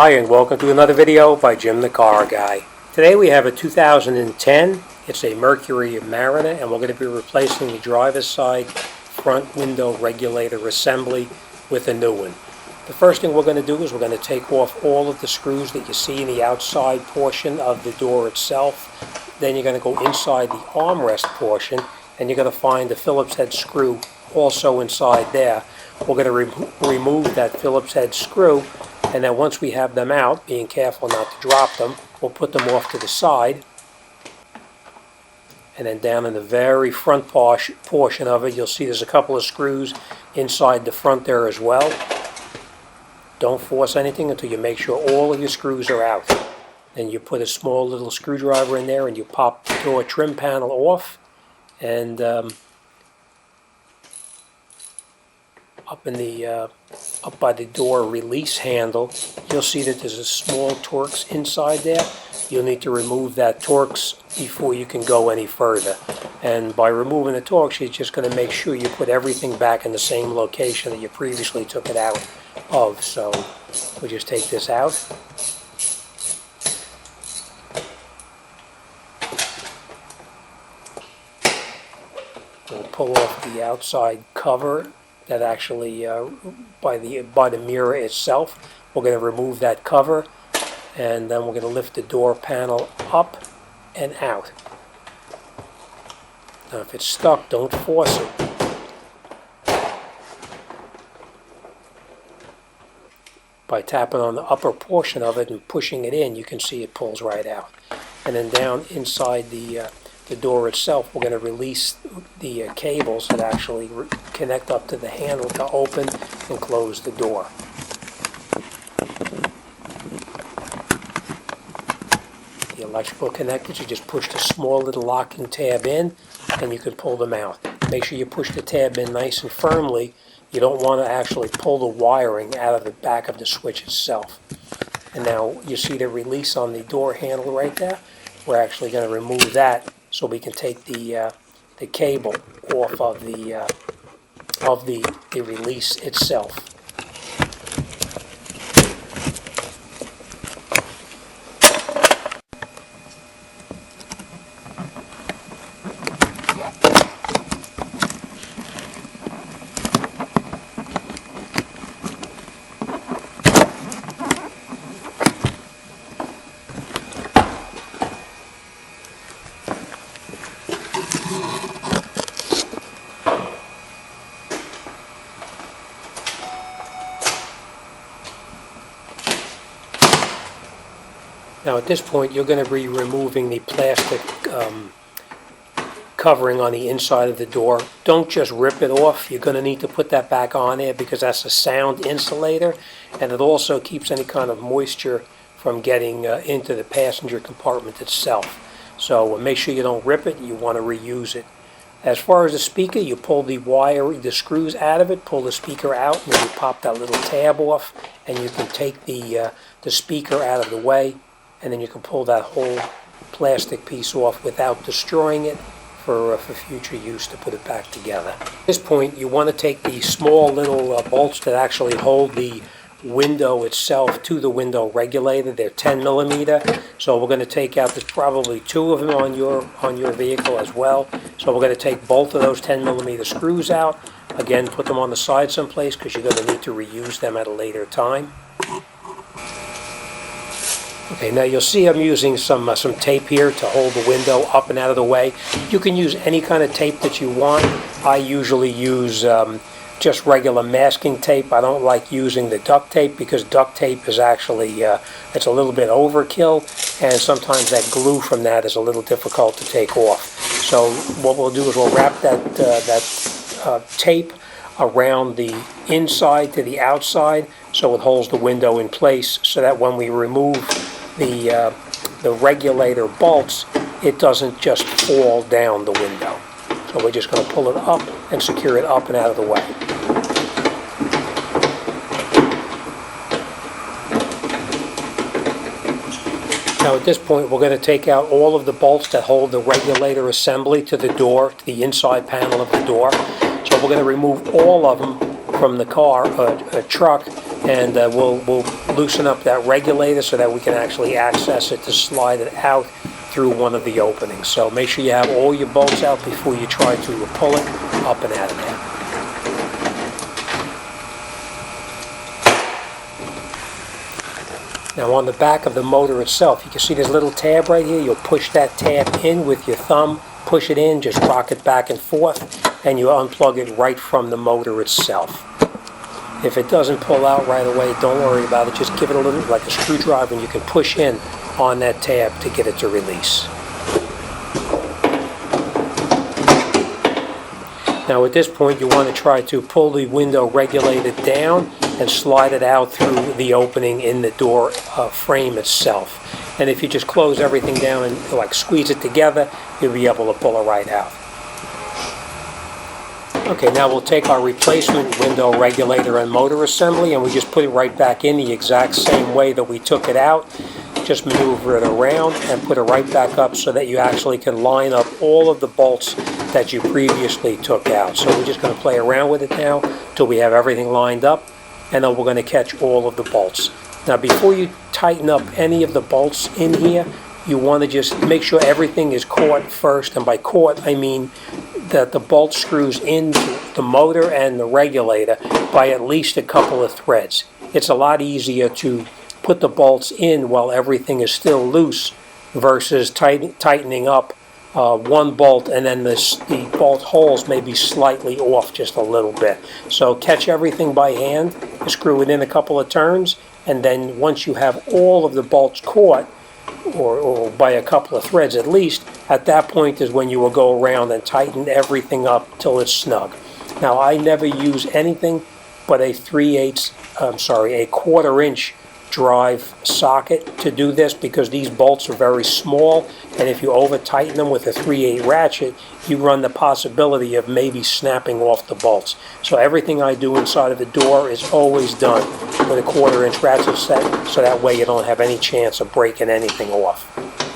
Hi, and welcome to another video by Jim the Car Guy. Today we have a 2010. It's a Mercury Mariner, and we're going to be replacing the driver's side front window regulator assembly with a new one. The first thing we're going to do is we're going to take off all of the screws that you see in the outside portion of the door itself. Then you're going to go inside the armrest portion, and you're going to find the Phillips head screw also inside there. We're going to remove that Phillips head screw, and then once we have them out, being careful not to drop them, we'll put them off to the side. And then down in the very front portion of it, you'll see there's a couple of screws inside the front there as well. Don't force anything until you make sure all of your screws are out. Then you put a small little screwdriver in there and you pop the door trim panel off. And up by the door release handle, you'll see that there's a small Torx inside there. You'll need to remove that Torx before you can go any further. And by removing the Torx, you're just going to make sure you put everything back in the same location that you previously took it out of. So we'll just take this out. We'll pull off the outside cover that actually by the mirror itself. We're going to remove that cover, and then we're going to lift the door panel up and out. Now if it's stuck, don't force it. By tapping on the upper portion of it and pushing it in, you can see it pulls right out. And then down inside the door itself, we're going to release the cables that actually connect up to the handle to open and close the door. The electrical connectors, you just push the small little locking tab in and you can pull them out. Make sure you push the tab in nice and firmly. You don't want to actually pull the wiring out of the back of the switch itself. And now you see the release on the door handle right there. We're actually going to remove that so we can take the cable off of the release itself. Now at this point you're going to be removing the plastic covering on the inside of the door. Don't just rip it off. You're going to need to put that back on there because that's a sound insulator, and it also keeps any kind of moisture from getting into the passenger compartment itself. So make sure you don't rip it. You want to reuse it. As far as the speaker, you pull the screws out of it, pull the speaker out, and then you pop that little tab off, and you can take the speaker out of the way. And then you can pull that whole plastic piece off without destroying it for future use to put it back together. At this point, you want to take the small little bolts that actually hold the window itself to the window regulator. They're 10 millimeter, so we're going to take out, there's probably two of them on your vehicle as well. So we're going to take both of those 10 millimeter screws out. Again, put them on the side someplace because you're going to need to reuse them at a later time. Okay, now you'll see I'm using some tape here to hold the window up and out of the way. You can use any kind of tape that you want. I usually use just regular masking tape. I don't like using the duct tape because duct tape is actually, it's a little bit overkill, and sometimes that glue from that is a little difficult to take off. So what we'll do is we'll wrap that tape around the inside to the outside so it holds the window in place, so that when we remove the regulator bolts, it doesn't just fall down the window. So we're just going to pull it up and secure it up and out of the way. Now at this point we're going to take out all of the bolts that hold the regulator assembly to the door, to the inside panel of the door. So we're going to remove all of them from the car, truck, and we'll loosen up that regulator so that we can actually access it to slide it out through one of the openings. So make sure you have all your bolts out before you try to pull it up and out of there. Now on the back of the motor itself, you can see this little tab right here. You'll push that tab in with your thumb, push it in, just rock it back and forth, and you unplug it right from the motor itself. If it doesn't pull out right away, don't worry about it. Just give it a little, like a screwdriver, and you can push in on that tab to get it to release. Now at this point, you want to try to pull the window regulator down and slide it out through the opening in the door frame itself. And if you just close everything down and like squeeze it together, you'll be able to pull it right out. Okay, now we'll take our replacement window regulator and motor assembly, and we just put it right back in the exact same way that we took it out. Just maneuver it around and put it right back up so that you actually can line up all of the bolts that you previously took out. So we're just going to play around with it now till we have everything lined up, and then we're going to catch all of the bolts. Now before you tighten up any of the bolts in here, you want to just make sure everything is caught first, and by caught I mean that the bolt screws into the motor and the regulator by at least a couple of threads. It's a lot easier to put the bolts in while everything is still loose versus tightening up one bolt and then the bolt holes may be slightly off just a little bit. So catch everything by hand, screw it in a couple of turns, and then once you have all of the bolts caught, or by a couple of threads at least, at that point is when you will go around and tighten everything up till it's snug. Now I never use anything but a 1/4 inch drive socket to do this, because these bolts are very small, and if you over tighten them with a 3/8 ratchet, you run the possibility of maybe snapping off the bolts. So everything I do inside of the door is always done with a 1/4 inch ratchet set, so that way you don't have any chance of breaking anything off.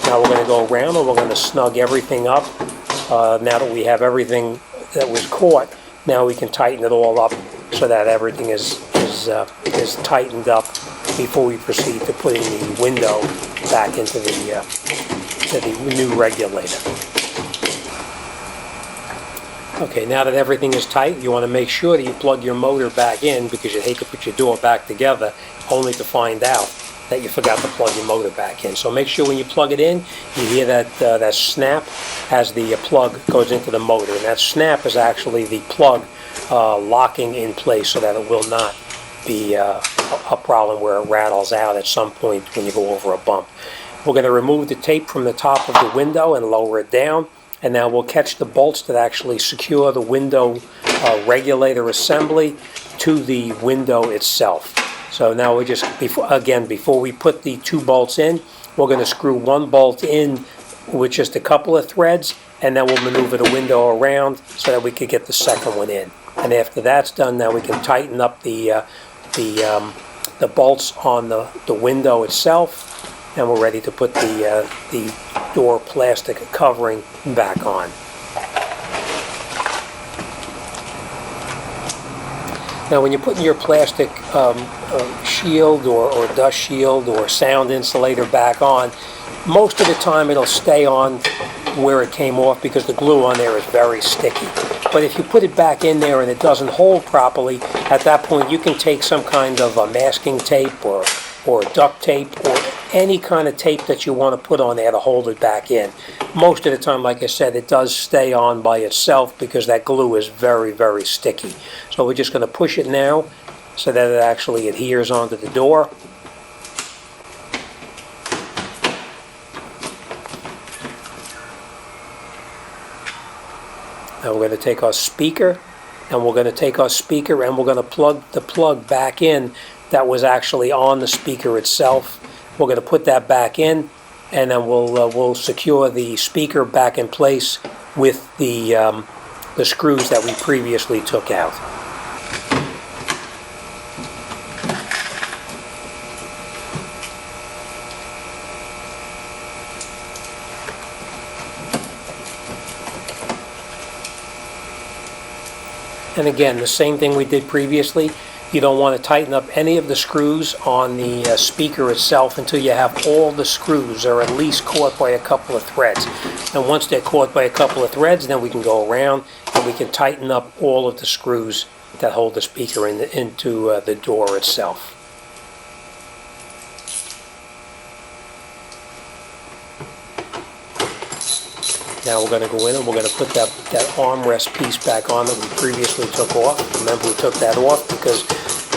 Now we're going to go around and we're going to snug everything up. Now that we have everything that was caught, now we can tighten it all up so that everything is tightened up before we proceed to putting the window back into the new regulator. Okay, now that everything is tight, you want to make sure that you plug your motor back in, because you hate to put your door back together only to find out that you forgot to plug your motor back in. So make sure when you plug it in, you hear that snap as the plug goes into the motor. And that snap is actually the plug locking in place so that it will not be a problem where it rattles out at some point when you go over a bump. We're going to remove the tape from the top of the window and lower it down, and now we'll catch the bolts that actually secure the window regulator assembly to the window itself. So now we're just, before we put the 2 bolts in, we're going to screw 1 bolt in with just a couple of threads, and then we'll maneuver the window around so that we could get the second one in. And after that's done, now we can tighten up the bolts on the window itself, and we're ready to put the door plastic covering back on. Now when you're putting your plastic shield or dust shield or sound insulator back on, most of the time it'll stay on where it came off because the glue on there is very sticky. But if you put it back in there and it doesn't hold properly, at that point you can take some kind of a masking tape or duct tape or any kind of tape that you want to put on there to hold it back in. Most of the time, like I said, it does stay on by itself because that glue is very, very sticky. So we're just going to push it now so that it actually adheres onto the door. Now we're going to take our speaker, and we're going to plug the plug back in that was actually on the speaker itself. We're going to put that back in, and then we'll secure the speaker back in place with the screws that we previously took out. And again, the same thing we did previously. You don't want to tighten up any of the screws on the speaker itself until you have all the screws are at least caught by a couple of threads. And once they're caught by a couple of threads, then we can go around and we can tighten up all of the screws that hold the speaker into the door itself. Now we're going to go in and we're going to put that armrest piece back on that we previously took off. Remember, we took that off because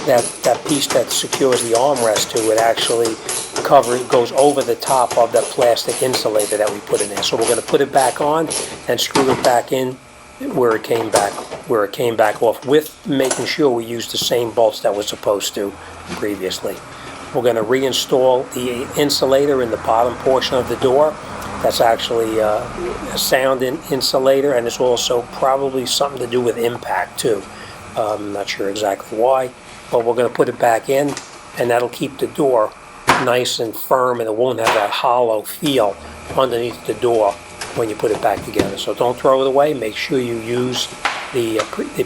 that piece that secures the armrest to it actually goes over the top of that plastic insulator that we put in there. So we're going to put it back on and screw it back in where it came back off, with making sure we use the same bolts that we're supposed to previously. We're going to reinstall the insulator in the bottom portion of the door. That's actually a sound insulator, and it's also probably something to do with impact too. I'm not sure exactly why, but we're going to put it back in, and that'll keep the door nice and firm, and it won't have that hollow feel underneath the door when you put it back together. So don't throw it away. Make sure you use the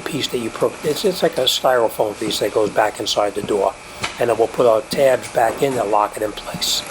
piece that you it's like a styrofoam piece that goes back inside the door, and then we'll put our tabs back in and lock it in place.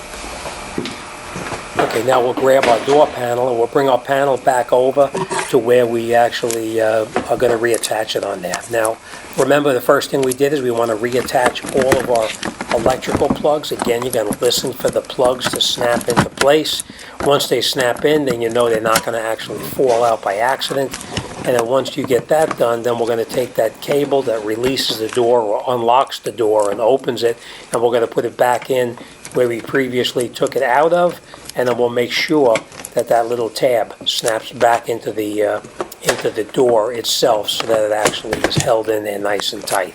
Okay, now we'll grab our door panel and we'll bring our panel back over to where we actually are going to reattach it on there. Now, remember, the first thing we did is we want to reattach all of our electrical plugs. Again, you're going to listen for the plugs to snap into place. Once they snap in, then you know they're not going to actually fall out by accident. And then once you get that done, then we're going to take that cable that releases the door or unlocks the door and opens it, and we're going to put it back in where we previously took it out of, and then we'll make sure that that little tab snaps back into the door itself so that it actually is held in there nice and tight.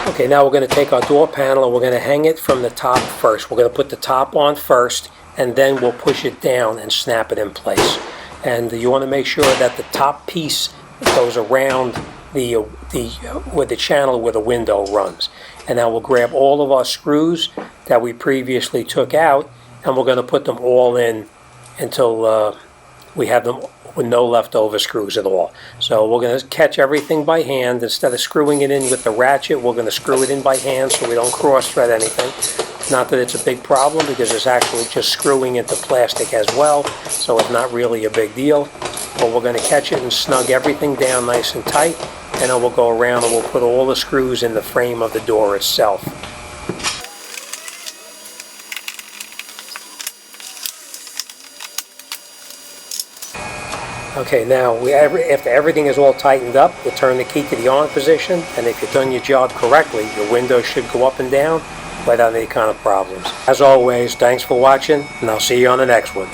Okay, now we're going to take our door panel and we're going to hang it from the top first. We're going to put the top on first, and then we'll push it down and snap it in place. And you want to make sure that the top piece goes around with the channel where the window runs. And now we'll grab all of our screws that we previously took out, and we're going to put them all in until we have them with no leftover screws at all. So we're going to catch everything by hand. Instead of screwing it in with the ratchet, we're going to screw it in by hand so we don't cross-thread anything. Not that it's a big problem, because it's actually just screwing into plastic as well, so it's not really a big deal. But we're going to catch it and snug everything down nice and tight, and then we'll go around and we'll put all the screws in the frame of the door itself. Okay, now after everything is all tightened up, we'll turn the key to the on position, and if you've done your job correctly, your window should go up and down without any kind of problems. As always, thanks for watching, and I'll see you on the next one.